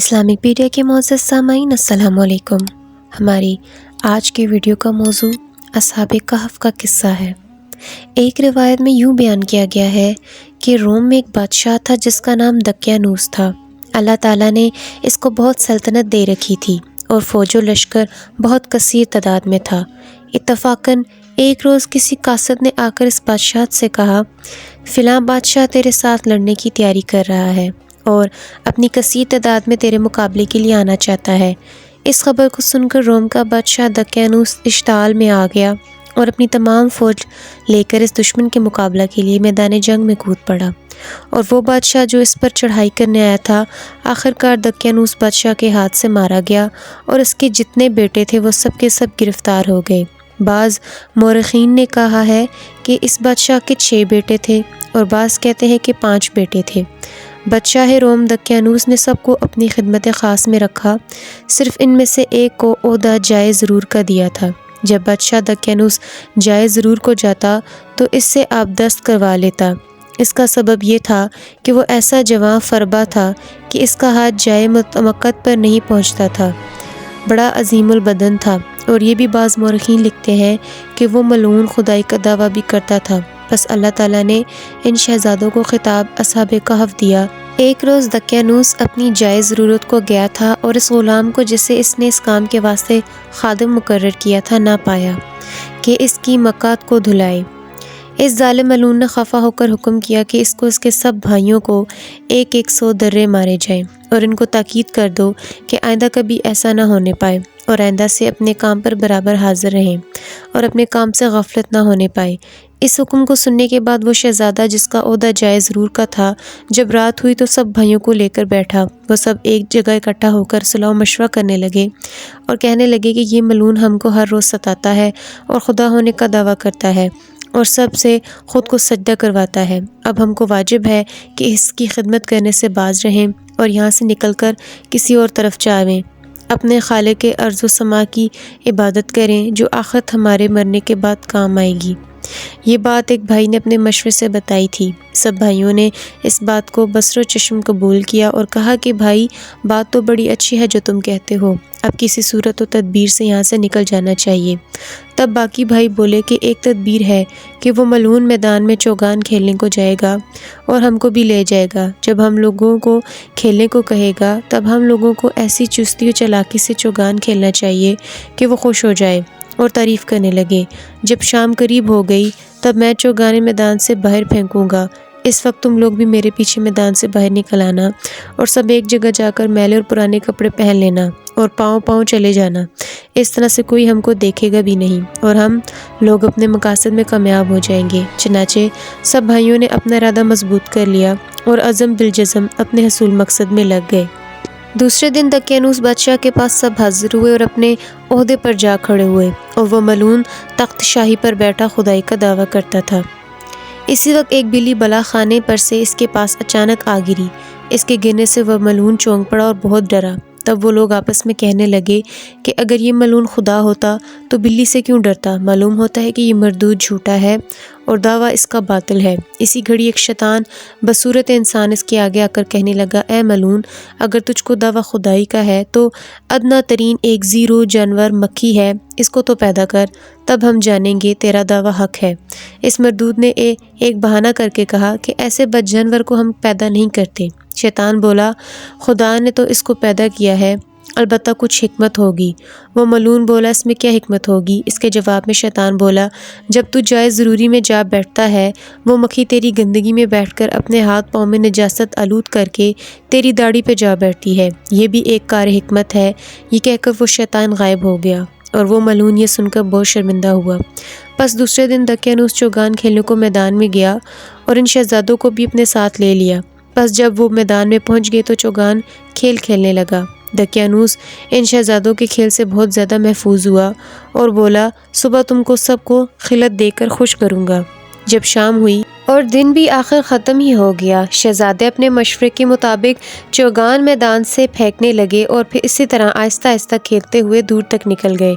Islamic pedia کے معزز سامعین السلام علیکم۔ ہماری آج کی ویڈیو کا موضوع اصحاب کہف کا قصہ ہے۔ ایک روایت میں یوں بیان کیا گیا ہے کہ روم میں ایک بادشاہ تھا جس کا نام دقیانوس تھا۔ اللہ تعالیٰ نے اس کو بہت سلطنت دے رکھی تھی اور فوج و لشکر بہت کثیر تعداد میں تھا۔ اتفاقاً ایک روز کسی قاصد نے آ کر اس بادشاہ سے کہا، فلاں بادشاہ تیرے ساتھ لڑنے کی تیاری کر رہا ہے اور اپنی کثیر تعداد میں تیرے مقابلے کے لیے آنا چاہتا ہے۔ اس خبر کو سن کر روم کا بادشاہ دقیانوس اشتعال میں آ گیا اور اپنی تمام فوج لے کر اس دشمن کے مقابلہ کے لیے میدان جنگ میں کود پڑا، اور وہ بادشاہ جو اس پر چڑھائی کرنے آیا تھا آخرکار دقیانوس بادشاہ کے ہاتھ سے مارا گیا، اور اس کے جتنے بیٹے تھے وہ سب کے سب گرفتار ہو گئے۔ بعض مورخین نے کہا ہے کہ اس بادشاہ کے 6 بیٹے تھے اور بعض کہتے ہیں کہ 5 بیٹے تھے۔ بادشاہ روم دقیانوس نے سب کو اپنی خدمت خاص میں رکھا، صرف ان میں سے ایک کو عہدہ جائے ضرور کا دیا تھا۔ جب بادشاہ دقیانوس جائے ضرور کو جاتا تو اس سے آبدست کروا لیتا۔ اس کا سبب یہ تھا کہ وہ ایسا جواں فربا تھا کہ اس کا ہاتھ جائے مقت پر نہیں پہنچتا تھا، بڑا عظیم البدن تھا، اور یہ بھی بعض مورخین لکھتے ہیں کہ وہ ملعون خدائی کا دعویٰ بھی کرتا تھا۔ بس اللہ تعالیٰ نے ان شہزادوں کو خطاب اصحاب کہف دیا۔ ایک روز دقیانوس اپنی جائز ضرورت کو گیا تھا اور اس غلام کو جسے اس نے اس کام کے واسطے خادم مقرر کیا تھا نہ پایا کہ اس کی مکات کو دھلائے۔ اس ظالم ملعون نے خفا ہو کر حکم کیا کہ اس کو اس کے سب بھائیوں کو 100 درے مارے جائیں، اور ان کو تاکید کر دو کہ آئندہ کبھی ایسا نہ ہونے پائے، اور آئندہ سے اپنے کام پر برابر حاضر رہیں اور اپنے کام سے غفلت نہ ہونے پائے۔ اس حکم کو سننے کے بعد وہ شہزادہ جس کا عہدہ جائے ضرور کا تھا، جب رات ہوئی تو سب بھائیوں کو لے کر بیٹھا۔ وہ سب ایک جگہ اکٹھا ہو کر صلاح و مشورہ کرنے لگے اور کہنے لگے کہ یہ ملعون ہم کو ہر روز ستاتا ہے اور خدا ہونے کا دعویٰ کرتا ہے اور سب سے خود کو سجدہ کرواتا ہے۔ اب ہم کو واجب ہے کہ اس کی خدمت کرنے سے باز رہیں اور یہاں سے نکل کر کسی اور طرف جاویں، اپنے خالق ارض و سما کی عبادت کریں جو آخرت ہمارے مرنے کے بعد کام آئے گی۔ یہ بات ایک بھائی نے اپنے مشورے سے بتائی تھی۔ سب بھائیوں نے اس بات کو بصر و چشم قبول کیا اور کہا کہ بھائی، بات تو بڑی اچھی ہے جو تم کہتے ہو، اب کسی صورت و تدبیر سے یہاں سے نکل جانا چاہیے۔ تب باقی بھائی بولے کہ ایک تدبیر ہے کہ وہ ملعون میدان میں چوگان کھیلنے کو جائے گا اور ہم کو بھی لے جائے گا۔ جب ہم لوگوں کو کھیلنے کو کہے گا تب ہم لوگوں کو ایسی چستی و چالاکی سے چوگان کھیلنا چاہیے کہ وہ خوش ہو جائے اور تعریف کرنے لگے۔ جب شام قریب ہو گئی تب میں چوگانے میدان سے باہر پھینکوں گا، اس وقت تم لوگ بھی میرے پیچھے میدان سے باہر نکل آنا اور سب ایک جگہ جا کر میلے اور پرانے کپڑے پہن لینا اور پاؤں چلے جانا۔ اس طرح سے کوئی ہم کو دیکھے گا بھی نہیں اور ہم لوگ اپنے مقاصد میں کامیاب ہو جائیں گے۔ چنانچہ سب بھائیوں نے اپنا ارادہ مضبوط کر لیا اور عزم بالجزم اپنے حصول مقصد میں لگ گئے۔ دوسرے دن دقیانوس بادشاہ کے پاس سب حاضر ہوئے اور اپنے عہدے پر جا کھڑے ہوئے، اور وہ ملعون تخت شاہی پر بیٹھا خدائی کا دعویٰ کرتا تھا۔ اسی وقت ایک بلی بلا خانے پر سے اس کے پاس اچانک آ گری۔ اس کے گرنے سے وہ ملعون چونک پڑا اور بہت ڈرا۔ تب وہ لوگ آپس میں کہنے لگے کہ اگر یہ ملعون خدا ہوتا تو بلی سے کیوں ڈرتا؟ معلوم ہوتا ہے کہ یہ مردود جھوٹا ہے اور دعویٰ اس کا باطل ہے۔ اسی گھڑی ایک شیطان بصورت انسان اس کے آگے آ کر کہنے لگا، اے ملعون، اگر تجھ کو دعویٰ خدائی کا ہے تو ادنا ترین ایک زیرو جانور مکھی ہے، اس کو تو پیدا کر، تب ہم جانیں گے تیرا دعویٰ حق ہے۔ اس مردود نے ایک بہانہ کر کے کہا کہ ایسے بد جانور کو ہم پیدا نہیں کرتے۔ شیطان بولا، خدا نے تو اس کو پیدا کیا ہے، البتہ کچھ حکمت ہوگی۔ وہ ملعون بولا، اس میں کیا حکمت ہوگی؟ اس کے جواب میں شیطان بولا، جب تو جائے ضروری میں جا بیٹھتا ہے وہ مکھی تیری گندگی میں بیٹھ کر اپنے ہاتھ پاؤں میں نجاست آلود کر کے تیری داڑھی پہ جا بیٹھتی ہے، یہ بھی ایک کار حکمت ہے۔ یہ کہہ کر وہ شیطان غائب ہو گیا اور وہ ملعون یہ سن کر بہت شرمندہ ہوا۔ پس دوسرے دن دقیانوس چوگان کھیلنے کو میدان میں گیا اور ان شہزادوں کو بھی اپنے ساتھ لے لیا۔ پس جب وہ میدان میں پہنچ گئے تو چوگان کھیلنے لگا۔ دقیانوس ان شہزادوں کے کھیل سے بہت زیادہ محفوظ ہوا اور بولا، صبح تم کو سب کو خلعت دے کر خوش کروں گا۔ جب شام ہوئی اور دن بھی آخر ختم ہی ہو گیا۔ شہزادے اپنے مشورے کے مطابق چوگان میدان سے پھینکنے لگے اور پھر اسی طرح آہستہ آہستہ کھیلتے ہوئے دور تک نکل گئے۔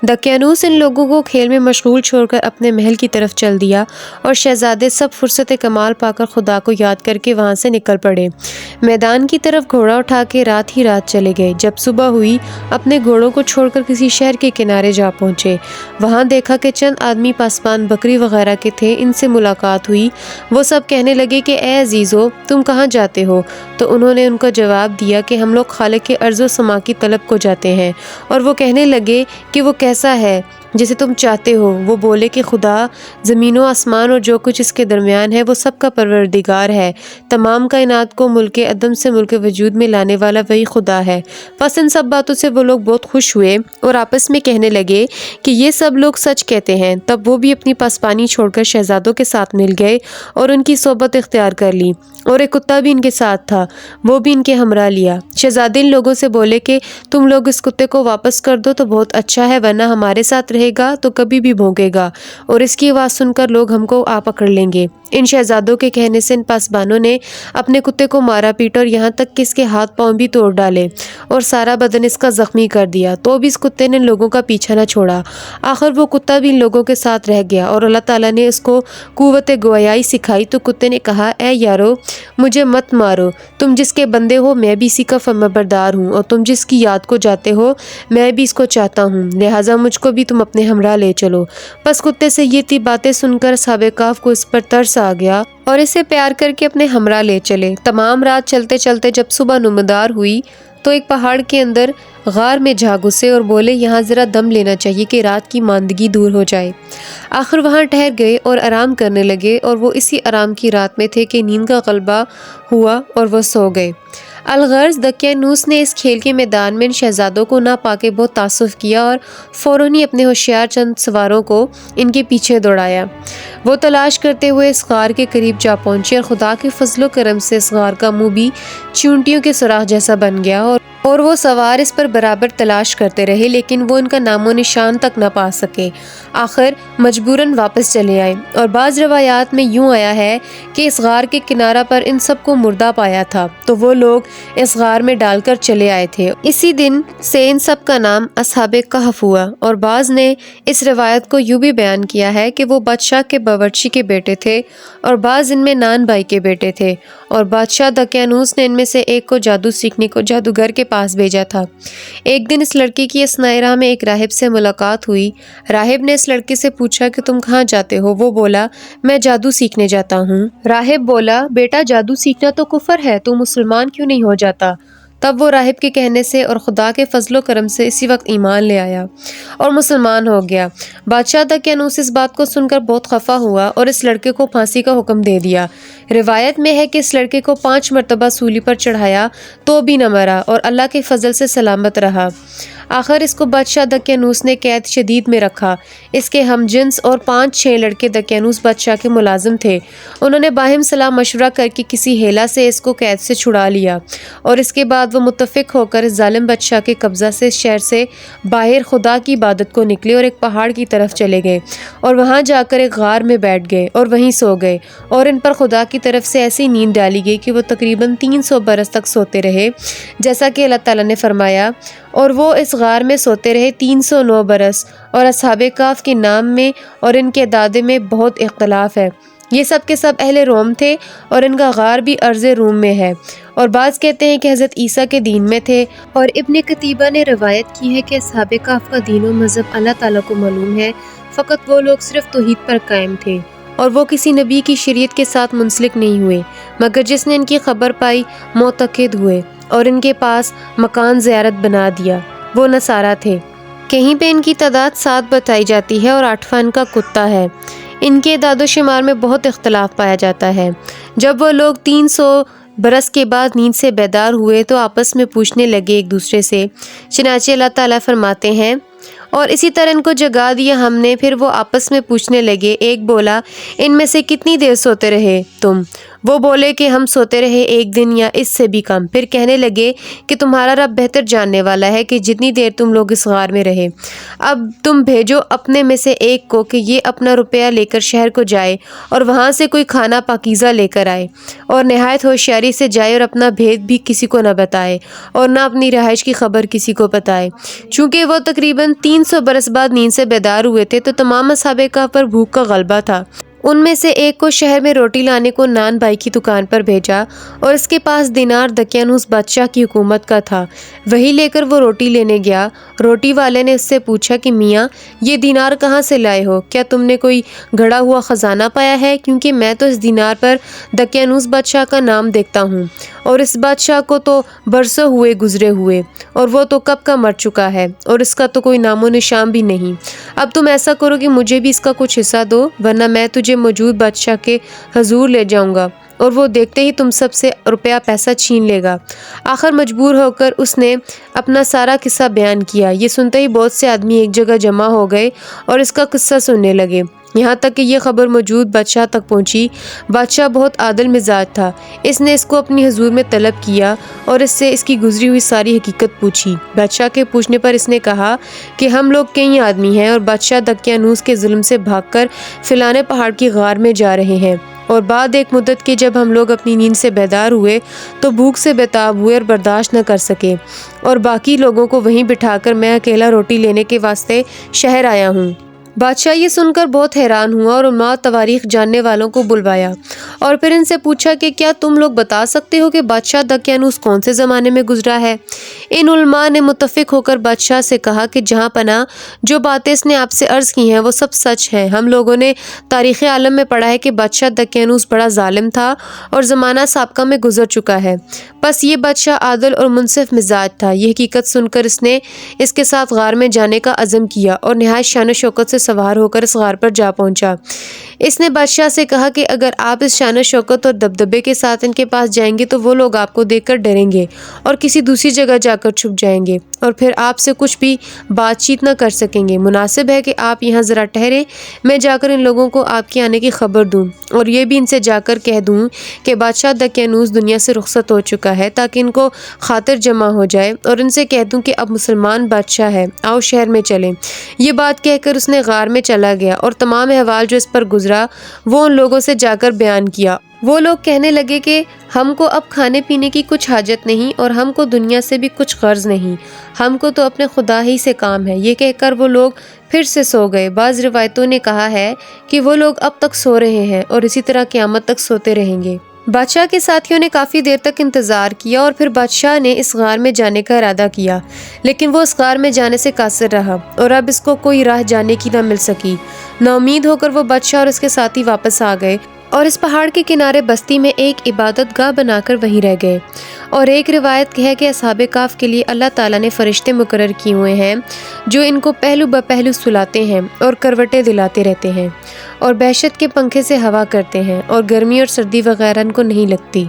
دقیانوس ان لوگوں کو کھیل میں مشغول چھوڑ کر اپنے محل کی طرف چل دیا اور شہزادے سب فرصت کمال پا کر خدا کو یاد کر کے وہاں سے نکل پڑے۔ میدان کی طرف گھوڑا اٹھا کے رات ہی رات چلے گئے۔ جب صبح ہوئی اپنے گھوڑوں کو چھوڑ کر کسی شہر کے کنارے جا پہنچے۔ وہاں دیکھا کہ چند آدمی پاسبان بکری وغیرہ کے تھے۔ ان سے ملاقات ہوئی۔ وہ سب کہنے لگے کہ اے عزیزو، تم کہاں جاتے ہو؟ تو انہوں نے ان کا جواب دیا کہ ہم لوگ خالق کے ارض و سما کی طلب کو جاتے ہیں۔ اور وہ کہنے لگے کہ وہ کیسا ہے جسے تم چاہتے ہو؟ وہ بولے کہ خدا زمین و آسمان اور جو کچھ اس کے درمیان ہے وہ سب کا پروردگار ہے۔ تمام کائنات کو ملک عدم سے ملک وجود میں لانے والا وہی خدا ہے۔ پس ان سب باتوں سے وہ لوگ بہت خوش ہوئے اور آپس میں کہنے لگے کہ یہ سب لوگ سچ کہتے ہیں۔ تب وہ بھی اپنی پاسبانی چھوڑ کر شہزادوں کے ساتھ مل گئے اور ان کی صحبت اختیار کر لی، اور ایک کتا بھی ان کے ساتھ تھا، وہ بھی ان کے ہمراہ لیا۔ شہزادے ان لوگوں سے بولے کہ تم لوگ اس کتے کو واپس کر دو تو بہت اچھا ہے، ورنہ ہمارے ساتھ رہے گا تو کبھی بھی بھونکے گا اور اس کی آواز سن کر لوگ ہم کو آ پکڑ لیں گے۔ ان شہزادوں کے کہنے سے ان پاسبانوں نے اپنے کتے کو مارا پیٹا اور یہاں تک کہ اس کے ہاتھ پاؤں بھی توڑ ڈالے اور سارا بدن اس کا زخمی کر دیا، تو بھی اس کتے نے ان لوگوں کا پیچھا نہ چھوڑا۔ آخر وہ کتا بھی ان لوگوں کے ساتھ رہ گیا اور اللہ تعالیٰ نے اس کو قوت گویائی سکھائی۔ تو کتے نے کہا، اے یارو، مجھے مت مارو، تم جس کے بندے ہو میں بھی اسی کا فرمانبردار ہوں، اور تم جس کی یاد کو جاتے ہو میں بھی اس کو چاہتا ہوں، لہٰذا مجھ کو بھی تم اپنے ہمراہ لے چلو۔ بس کتے سے یہ باتیں سن کر اصحاب کہف کو اس پر ترس آ گیا اور اسے پیار کر کے اپنے ہمراہ لے چلے۔ تمام رات چلتے چلتے جب صبح نمودار ہوئی تو ایک پہاڑ کے اندر غار میں جا گھسے اور بولے یہاں ذرا دم لینا چاہیے کہ رات کی ماندگی دور ہو جائے۔ آخر وہاں ٹھہر گئے اور آرام کرنے لگے، اور وہ اسی آرام کی رات میں تھے کہ نیند کا غلبہ ہوا اور وہ سو گئے۔ الغرض دقیانوس نے اس کھیل کے میدان میں ان شہزادوں کو نہ پا کے بہت تعصب کیا اور فوراً ہی اپنے ہوشیار چند سواروں کو ان کے پیچھے دوڑایا۔ وہ تلاش کرتے ہوئے اس غار کے قریب جا پہنچے اور خدا کے فضل و کرم سے اس غار کا منہ بھی چیونٹیوں کے سوراخ جیسا بن گیا، اور وہ سوار اس پر برابر تلاش کرتے رہے لیکن وہ ان کا نام و نشان تک نہ پا سکے۔ آخر مجبوراً واپس چلے آئے، اور بعض روایات میں یوں آیا ہے کہ اس غار کے کنارہ پر ان سب کو مردہ پایا تھا تو وہ لوگ اس غار میں ڈال کر چلے آئے تھے۔ اسی دن سے ان سب کا نام اصحاب کہف ہوا۔ اور بعض نے اس روایت کو یوں بھی بیان کیا ہے کہ وہ بادشاہ کے باورچی کے بیٹے تھے اور بعض ان میں نان بھائی کے بیٹے تھے، اور بادشاہ دقیانوس نے ان میں سے ایک کو جادو سیکھنے کو جادوگر کے پاس بھیجا تھا۔ ایک دن اس لڑکی کی اثناء راہ میں ایک راہب سے ملاقات ہوئی۔ راہب نے اس لڑکی سے پوچھا کہ تم کہاں جاتے ہو؟ وہ بولا، میں جادو سیکھنے جاتا ہوں۔ راہب بولا، بیٹا جادو سیکھنا تو کفر ہے، تو مسلمان کیوں نہیں ہو جاتا؟ تب وہ راہب کے کہنے سے اور خدا کے فضل و کرم سے اسی وقت ایمان لے آیا اور مسلمان ہو گیا۔ بادشاہ دقیانوس اس بات کو سن کر بہت خفا ہوا اور اس لڑکے کو پھانسی کا حکم دے دیا۔ روایت میں ہے کہ اس لڑکے کو 5 مرتبہ سولی پر چڑھایا تو بھی نہ مرا اور اللہ کے فضل سے سلامت رہا۔ آخر اس کو بادشاہ دقیانوس نے قید شدید میں رکھا۔ اس کے ہم جنس اور 5-6 لڑکے دقیانوس بادشاہ کے ملازم تھے۔ انہوں نے باہم صلاح مشورہ کر کے کسی ہیلا سے اس کو قید سے چھڑا لیا، اور اس کے بعد وہ متفق ہو کر اس ظالم بادشاہ کے قبضہ سے شہر سے باہر خدا کی عبادت کو نکلے اور ایک پہاڑ کی طرف چلے گئے، اور وہاں جا کر ایک غار میں بیٹھ گئے اور وہیں سو گئے، اور ان پر خدا کی طرف سے ایسی نیند ڈالی گئی کہ وہ تقریباً 300 برس تک سوتے رہے، جیسا کہ اللہ تعالیٰ نے فرمایا، اور وہ اس غار میں سوتے رہے 309 برس۔ اور اصحاب کہف کے نام میں اور ان کے اعداد میں بہت اختلاف ہے۔ یہ سب کے سب اہل روم تھے اور ان کا غار بھی ارض روم میں ہے، اور بعض کہتے ہیں کہ حضرت عیسیٰ کے دین میں تھے، اور ابن قتیبہ نے روایت کی ہے کہ اصحاب کہف کا دین و مذہب اللہ تعالیٰ کو معلوم ہے، فقط وہ لوگ صرف توحید پر قائم تھے، اور وہ کسی نبی کی شریعت کے ساتھ منسلک نہیں ہوئے، مگر جس نے ان کی خبر پائی معتقد ہوئے اور ان کے پاس مکان زیارت بنا دیا۔ وہ نصارہ تھے۔ کہیں پہ ان کی تعداد 7 بتائی جاتی ہے اور 8واں ان کا کتا ہے۔ ان کے اعداد و شمار میں بہت اختلاف پایا جاتا ہے۔ جب وہ لوگ 300 برس کے بعد نیند سے بیدار ہوئے تو آپس میں پوچھنے لگے ایک دوسرے سے، چنانچہ اللہ تعالیٰ فرماتے ہیں، اور اسی طرح ان کو جگا دیا ہم نے، پھر وہ آپس میں پوچھنے لگے، ایک بولا، ان میں سے کتنی دیر سوتے رہے تم؟ وہ بولے کہ ہم سوتے رہے 1 دن یا اس سے بھی کم، پھر کہنے لگے کہ تمہارا رب بہتر جاننے والا ہے کہ جتنی دیر تم لوگ اس غار میں رہے، اب تم بھیجو اپنے میں سے ایک کو کہ یہ اپنا روپیہ لے کر شہر کو جائے اور وہاں سے کوئی کھانا پاکیزہ لے کر آئے، اور نہایت ہوشیاری سے جائے اور اپنا بھید بھی کسی کو نہ بتائے اور نہ اپنی رہائش کی خبر کسی کو بتائے۔ چونکہ وہ تقریباً 300 برس بعد نیند سے بیدار ہوئے تھے تو تمام اصحاب کہف پر بھوک کا غلبہ تھا۔ ان میں سے ایک کو شہر میں روٹی لانے کو نان بھائی کی دکان پر بھیجا، اور اس کے پاس دینار دقیانوس بادشاہ کی حکومت کا تھا، وہی لے کر وہ روٹی لینے گیا۔ روٹی والے نے اس سے پوچھا کہ میاں، یہ دینار کہاں سے لائے ہو؟ کیا تم نے کوئی گھڑا ہوا خزانہ پایا ہے؟ کیونکہ میں تو اس دینار پر دقیانوس بادشاہ کا نام دیکھتا ہوں، اور اس بادشاہ کو تو برسوں ہوئے گزرے ہوئے، اور وہ تو کب کا مر چکا ہے، اور اس کا تو کوئی نام و نشان بھی نہیں۔ اب تم ایسا کرو کہ مجھے بھی اس کا کچھ حصہ دو، ورنہ میں تجھے موجود بادشاہ کے حضور لے جاؤں گا، اور وہ دیکھتے ہی تم سب سے روپیہ پیسہ چھین لے گا۔ آخر مجبور ہو کر اس نے اپنا سارا قصہ بیان کیا۔ یہ سنتے ہی بہت سے آدمی ایک جگہ جمع ہو گئے اور اس کا قصہ سننے لگے، یہاں تک کہ یہ خبر موجود بادشاہ تک پہنچی۔ بادشاہ بہت عادل مزاج تھا، اس نے اس کو اپنی حضور میں طلب کیا اور اس سے اس کی گزری ہوئی ساری حقیقت پوچھی۔ بادشاہ کے پوچھنے پر اس نے کہا کہ ہم لوگ کئی آدمی ہیں اور بادشاہ دقیانوس کے ظلم سے بھاگ کر فلانے پہاڑ کی غار میں جا رہے ہیں، اور بعد ایک مدت کے جب ہم لوگ اپنی نیند سے بیدار ہوئے تو بھوک سے بیتاب ہوئے اور برداشت نہ کر سکے، اور باقی لوگوں کو وہیں بٹھا کر میں اکیلا روٹی لینے کے واسطے شہر آیا ہوں۔ بادشاہ یہ سن کر بہت حیران ہوا اور علماء تواریخ جاننے والوں کو بلوایا، اور پھر ان سے پوچھا کہ کیا تم لوگ بتا سکتے ہو کہ بادشاہ دقیانوس کون سے زمانے میں گزرا ہے؟ ان علماء نے متفق ہو کر بادشاہ سے کہا کہ جہاں پناہ، جو باتیں اس نے آپ سے عرض کی ہیں وہ سب سچ ہیں۔ ہم لوگوں نے تاریخ عالم میں پڑھا ہے کہ بادشاہ دقیانوس بڑا ظالم تھا اور زمانہ سابقہ میں گزر چکا ہے، بس یہ بادشاہ عادل اور منصف مزاج تھا۔ یہ حقیقت سن کر اس نے اس کے ساتھ غار میں جانے کا عزم کیا اور نہایت شان و شوکت سے سوار ہو کر اس غار پر جا پہنچا۔ اس نے بادشاہ سے کہا کہ اگر آپ اس شان و شوکت اور دبدبے کے ساتھ ان کے پاس جائیں گے تو وہ لوگ آپ کو دیکھ کر ڈریں گے اور کسی دوسری جگہ جا کر چھپ جائیں گے، اور پھر آپ سے کچھ بھی بات چیت نہ کر سکیں گے۔ مناسب ہے کہ آپ یہاں ذرا ٹھہریں، میں جا کر ان لوگوں کو آپ کے آنے کی خبر دوں، اور یہ بھی ان سے جا کر کہہ دوں کہ بادشاہ دقیانوس دنیا سے رخصت ہو چکا ہے، تاکہ ان کو خاطر جمع ہو جائے، اور ان سے کہہ دوں کہ اب مسلمان بادشاہ ہے، آؤ شہر میں چلیں۔ یہ بات کہہ کر اس نے غار میں چلا گیا اور تمام احوال جو اس پر گزرا وہ ان لوگوں سے جا کر بیان کیا۔ وہ لوگ کہنے لگے کہ ہم کو اب کھانے پینے کی کچھ حاجت نہیں اور ہم کو دنیا سے بھی کچھ غرض نہیں، ہم کو تو اپنے خدا ہی سے کام ہے۔ یہ کہہ کر وہ لوگ پھر سے سو گئے۔ بعض روایتوں نے کہا ہے کہ وہ لوگ اب تک سو رہے ہیں اور اسی طرح قیامت تک سوتے رہیں گے۔ بادشاہ کے ساتھیوں نے کافی دیر تک انتظار کیا اور پھر بادشاہ نے اس غار میں جانے کا ارادہ کیا، لیکن وہ اس غار میں جانے سے قاصر رہا اور اب اس کو کوئی راہ جانے کی نہ مل سکی۔ نا امید ہو کر وہ بادشاہ اور اس کے ساتھی واپس آ گئے اور اس پہاڑ کے کنارے بستی میں ایک عبادت گاہ بنا کر وہیں رہ گئے۔ اور ایک روایت ہے کہ اصحاب کہف کے لیے اللہ تعالیٰ نے فرشتے مقرر کیے ہوئے ہیں جو ان کو پہلو بپہلو سلاتے ہیں اور کروٹیں دلاتے رہتے ہیں، اور بہشت کے پنکھے سے ہوا کرتے ہیں، اور گرمی اور سردی وغیرہ ان کو نہیں لگتی۔